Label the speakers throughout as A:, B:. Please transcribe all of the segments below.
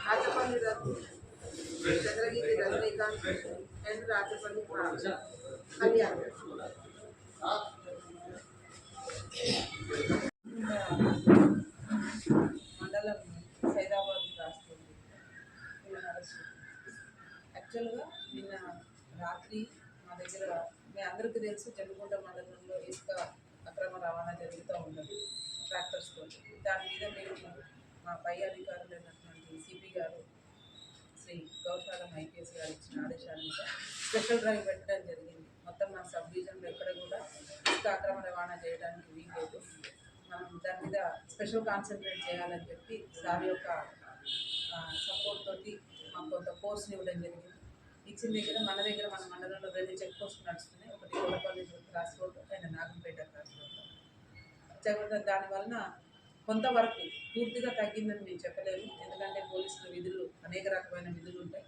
A: Rachapalli Raghu, Chandragiri Rajinikanth and Rachapalli Kalyan. మండలం సైదాబాద్ రాష్ట్రం యాక్చువల్గా నిన్న రాత్రి మా దగ్గర మీ అందరికీ తెలుసు జమ్మికుంట మండలంలో ఇసుక అక్రమ రవాణా జరుగుతూ ఉన్నది ట్రాక్టర్స్తో. దాని మీద మేము మా పై అధికారులైనటువంటి సిపి గారు శ్రీ గౌశాలం ఐపీఎస్ గారు ఇచ్చిన ఆదేశాల మీద స్పెషల్ డ్రైవ్ పెట్టడం జరిగింది. మొత్తం మా సబ్ డివిజన్లో ఎక్కడ కూడా ఇసుక అక్రమ రవాణా చేయడానికి వీల్లేదు. మనం దాని మీద స్పెషల్ కాన్సన్ట్రేట్ చేయాలని చెప్పి సార్ యొక్క సపోర్ట్ తోటి మాకు కొంత కోర్స్ని ఇవ్వడం జరిగింది. ఇచ్చిన దగ్గర మన మండలంలో 2 చెక్ పోస్టులు నడుస్తున్నాయి. ఒకటి Kodapalli cross road and Nagampeta cross road. దానివలన కొంతవరకు పూర్తిగా తగ్గిందని మేము చెప్పలేము. ఎందుకంటే పోలీసుల విధులు అనేక రకమైన విధులు ఉంటాయి.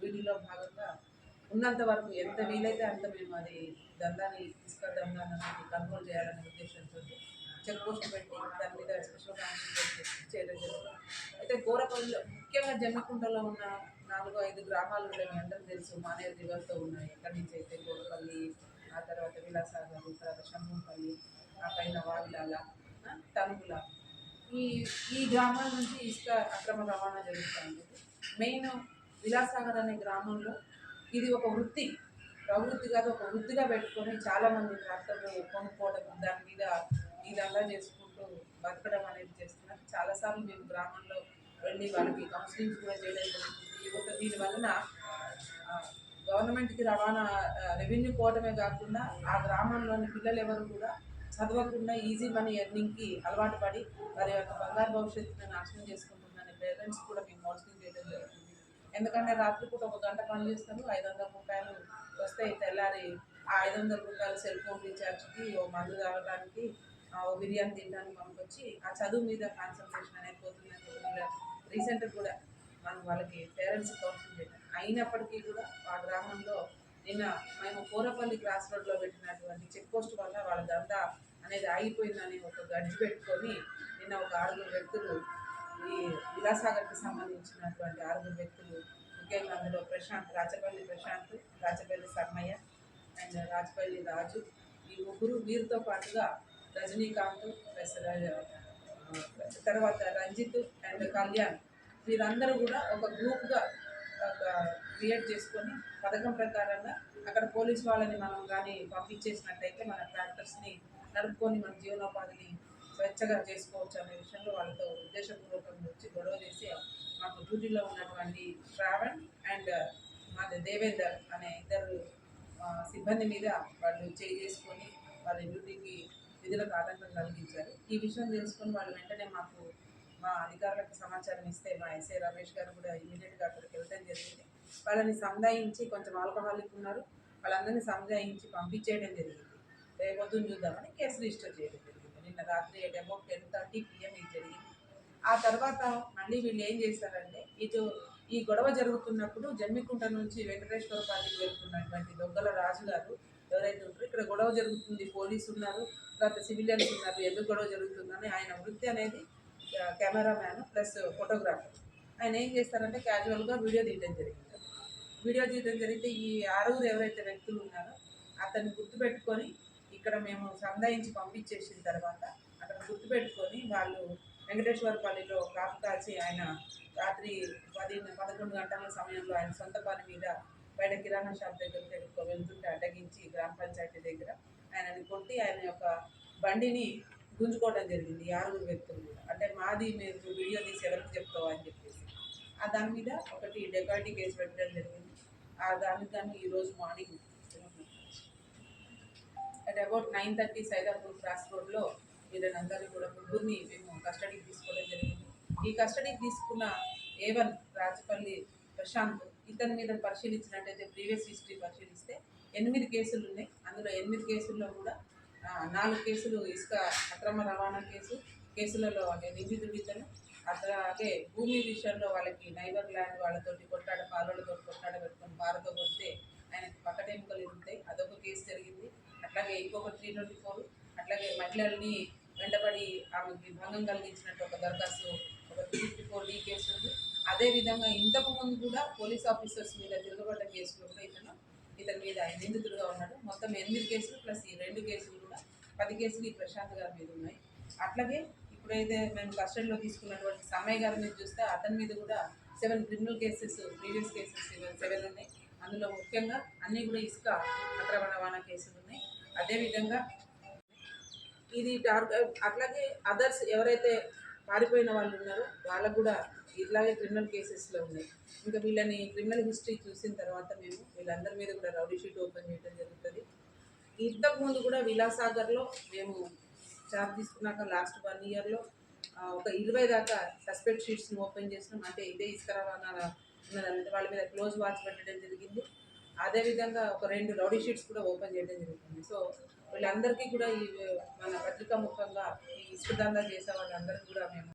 A: వీటిలో భాగంగా ఉన్నంత వరకు ఎంత వీలైతే అంత మేము అది దందాన్ని ఇసుక దందాన్ని కంట్రోల్ చేయాలనే ఉద్దేశంతో చెక్ పోస్ట్ పెట్టి దాని మీద స్పెషల్ కాన్సన్ట్రేట్ చేయడం జరుగుతుంది. అయితే కోరపల్లిలో ముఖ్యంగా జమ్మికుంటలో ఉన్న 4-5 గ్రామాలు ఉండే మీ అందరూ తెలుసు. మానేరు రివర్తో ఉన్నాయి. ఎక్కడి నుంచి అయితే కోరపల్లి, ఆ తర్వాత విలాసాగర్, తర్వాత శంభంపల్లి, ఆ పైన వావిలాల, తనుగుల, ఈ గ్రామాల నుంచి ఇసుక అక్రమ రవాణా జరుగుతుంది. మెయిన్ విలాసాగర్ అనే గ్రామంలో ఇది ఒక వృత్తి, ప్రవృత్తి కాదు, ఒక వృత్తిగా పెట్టుకొని చాలామంది ట్రాక్టర్లు కొనుక్కోవడం, దాని మీద ఇదంతా చేసుకుంటూ బతకడం అనేది చేస్తున్నారు. చాలాసార్లు మేము గ్రామంలో వెళ్ళి వాళ్ళకి కౌన్సిలింగ్స్ కూడా చేయడం జరుగుతుంది. దీనివలన గవర్నమెంట్కి రవాణా రెవెన్యూ పోవడమే కాకుండా ఆ గ్రామంలోని పిల్లలు ఎవరు కూడా చదవకుండా ఈజీ మనీ ఎర్నింగ్కి అలవాటు పడి వారి యొక్క బంగారు భవిష్యత్తును నాశనం చేసుకుంటుందని పేరెంట్స్ కూడా మేము కౌన్సిలింగ్ చేయడం జరుగుతుంది. ఎందుకంటే రాత్రిపూట 1 గంట పని చేస్తారు, 500 రూపాయలు వస్తాయి. తెల్లారి ఆ 500 రూపాయలు సెల్ ఫోన్ రీఛార్జ్కి, ఓ మందు తాగడానికి, ఓ బిర్యానీ తినడానికి పంపించి ఆ చదువు మీద కాన్సన్ట్రేషన్ అనేది పోతుందని రీసెంట్గా కూడా మనం వాళ్ళకి పేరెంట్స్ కౌన్సిలింగ్ చేయడం. అయినప్పటికీ కూడా ఆ గ్రామంలో నిన్న మేము కోరపల్లి క్రాస్ రోడ్లో పెట్టినటువంటి చెక్ పోస్ట్ వల్ల వాళ్ళ దందా అనేది ఆగిపోయిందని ఒక గడ్జి పెట్టుకొని నిన్న ఒక 6 వ్యక్తులు, ఈ విలాసాగర్కి సంబంధించినటువంటి 6 వ్యక్తులు, ముఖ్యంగా అందులో రాచపల్లి ప్రశాంత్, రాచపల్లి సమ్మయ్య అండ్ రాచపల్లి రాజు, ఈ 3 వీరితో పాటుగా రజనీకాంత్ ప్లస్ తర్వాత రంజిత్ అండ్ కళ్యాణ్, వీరందరూ కూడా ఒక గ్రూప్గా క్రియేట్ చేసుకొని పథకం ప్రకారంగా అక్కడ పోలీస్ వాళ్ళని మనం కానీ పంపించేసినట్టయితే మన ట్రాక్టర్స్ని నడుపుకొని మన జీవనోపాధిని స్వేచ్ఛగా చేసుకోవచ్చు అనే విషయంలో వాళ్ళతో ఉద్దేశపూర్వకంగా వచ్చి గొడవ చేసి మాకు డ్యూటీలో ఉన్నటువంటి శ్రావణ్ అండ్ మాది దేవేందర్ అనే 2 సిబ్బంది మీద వాళ్ళు చేసుకొని వాళ్ళ డ్యూటీకి విధులకు ఆటంకం కలిగించారు. ఈ విషయం తెలుసుకొని వాళ్ళు వెంటనే మాకు మా అధికారులకు సమాచారం ఇస్తే మా ఎస్ఐ రమేష్ గారు కూడా ఇమీడియట్గా అక్కడికి వెళ్ళడం జరిగింది. వాళ్ళని సంధాయించి, కొంచెం ఆల్కహాలిక్ ఉన్నారు, వాళ్ళందరినీ సంధాయించి పంపించేయడం జరిగింది. రేపొద్దున చూద్దామని కేసు రిజిస్టర్ చేయడం జరిగింది. నిన్న రాత్రి అబౌట్ 10:30 PM ఇది జరిగింది. ఆ తర్వాత మళ్ళీ వీళ్ళు ఏం చేశారంటే, ఈ గొడవ జరుగుతున్నప్పుడు జమ్మికుంట నుంచి వెంకటేశ్వరపల్లికి వెళ్తున్నటువంటి దొగ్గల రాజు గారు ఎవరైతే ఉంటారో, ఇక్కడ గొడవ జరుగుతుంది, పోలీసు ఉన్నారు, తర్వాత సివిలియన్స్ ఉన్నారు, ఎందుకు గొడవ జరుగుతుందని ఆయన వృత్తి అనేది కెమెరామ్యాన్ ప్లస్ ఫోటోగ్రాఫర్. ఆయన ఏం చేస్తారంటే క్యాజువల్గా వీడియో తీయడం జరిగితే ఈ 6 ఎవరైతే వ్యక్తులు ఉన్నారో అతన్ని గుర్తుపెట్టుకొని ఇక్కడ మేము సంధాయించి పంపించేసిన తర్వాత అతను గుర్తుపెట్టుకొని వాళ్ళు వెంకటేశ్వరపల్లిలో కాపు కాల్చి ఆయన రాత్రి 10-11 గంటల సమయంలో ఆయన సొంత పని మీద బయట కిరాణా షాప్ దగ్గరికి వెళ్తుంటే అడ్డగించి గ్రామ పంచాయతీ దగ్గర ఆయనని కొట్టి ఆయన యొక్క బండిని గుంజుకోవడం జరిగింది. 6 వ్యక్తులు కూడా. అంటే మాది మీరు వీడియో తీసి ఎవరికి చెప్తావు అని చెప్పేసి దాని మీద ఒకటి డెకాయిటీ కేసు పెట్టడం జరిగింది. దానికి కానీ ఈరోజు morning at about 9:30 Saidapur cross రోడ్లో వీళ్ళందరినీ కూడా 3 మేము కస్టడీకి తీసుకోవడం జరిగింది. ఈ కస్టడీకి తీసుకున్న A1 రాచపల్లి ప్రశాంత్, ఇతని మీద పరిశీలించినట్టయితే ప్రీవియస్ హిస్టరీ పరిశీలిస్తే 8 కేసులు ఉన్నాయి. అందులో 8 కేసుల్లో కూడా 4 కేసులు ఇసుక అక్రమ రవాణా కేసులలో అంటే నిందితుడు ఇతను. అట్లాగే భూమి విషయంలో వాళ్ళకి నైబర్ ల్యాండ్ వాళ్ళతోటి పాలతో కొట్టాడ పెట్టుకొని పారతో కొడితే ఆయనకి పక్కటెముకలు ఇరుగుతాయి, అదొక కేసు జరిగింది. అట్లాగే ఇంకొక 324, అట్లాగే మహిళల్ని వెంటబడి ఆమెకి భంగం కలిగించినట్టు ఒక దరఖాస్తు ఒక 354D కేసు ఉంది. అదేవిధంగా ఇంతకు ముందు కూడా పోలీస్ ఆఫీసర్స్ మీద తిరగబడ్డ కేసులో కూడా ఇతని మీద నిందితుడుగా ఉన్నాడు. మొత్తం 8 కేసులు ప్లస్ ఈ 2 కేసులు కూడా 10 కేసులు ఈ ప్రశాంత్ గారి మీద ఉన్నాయి. అట్లాగే ఇప్పుడైతే మేము కస్టడీలో తీసుకున్నటువంటి సమయ్ గారి మీద చూస్తే అతని మీద కూడా 7 క్రిమినల్ కేసెస్ ప్రీవియస్ కేసెస్ 7 ఉన్నాయి. అందులో ముఖ్యంగా అన్నీ కూడా ఇసుక అక్రమ రవాణా కేసులు ఉన్నాయి. అదేవిధంగా ఇది అట్లాగే అదర్స్ ఎవరైతే పారిపోయిన వాళ్ళు ఉన్నారో వాళ్ళకు కూడా ఇట్లాగే క్రిమినల్ కేసెస్లో ఉన్నాయి. ఇంకా వీళ్ళని క్రిమినల్ హిస్టరీ చూసిన తర్వాత మేము వీళ్ళందరి మీద కూడా రౌడీ షీట్ ఓపెన్ చేయడం జరుగుతుంది. ఇంతకుముందు కూడా విలాసాగర్లో మేము చార్జ్ తీసుకున్నాక లాస్ట్ 1 ఇయర్లో ఒక 20 దాకా సస్పెక్ట్ షీట్స్ని ఓపెన్ చేసినాం. అంటే ఇదే ఇసుక రవాణా ఉన్నదంటే వాళ్ళ మీద క్లోజ్ వాచ్ పెట్టడం జరిగింది. అదేవిధంగా ఒక 2 రౌడీ షీట్స్ కూడా ఓపెన్ చేయడం జరుగుతుంది. సో వీళ్ళందరికీ కూడా ఈ మన పత్రికా ముఖంగా ఈ ఇసుక దందా చేసే వాళ్ళందరికీ కూడా మేము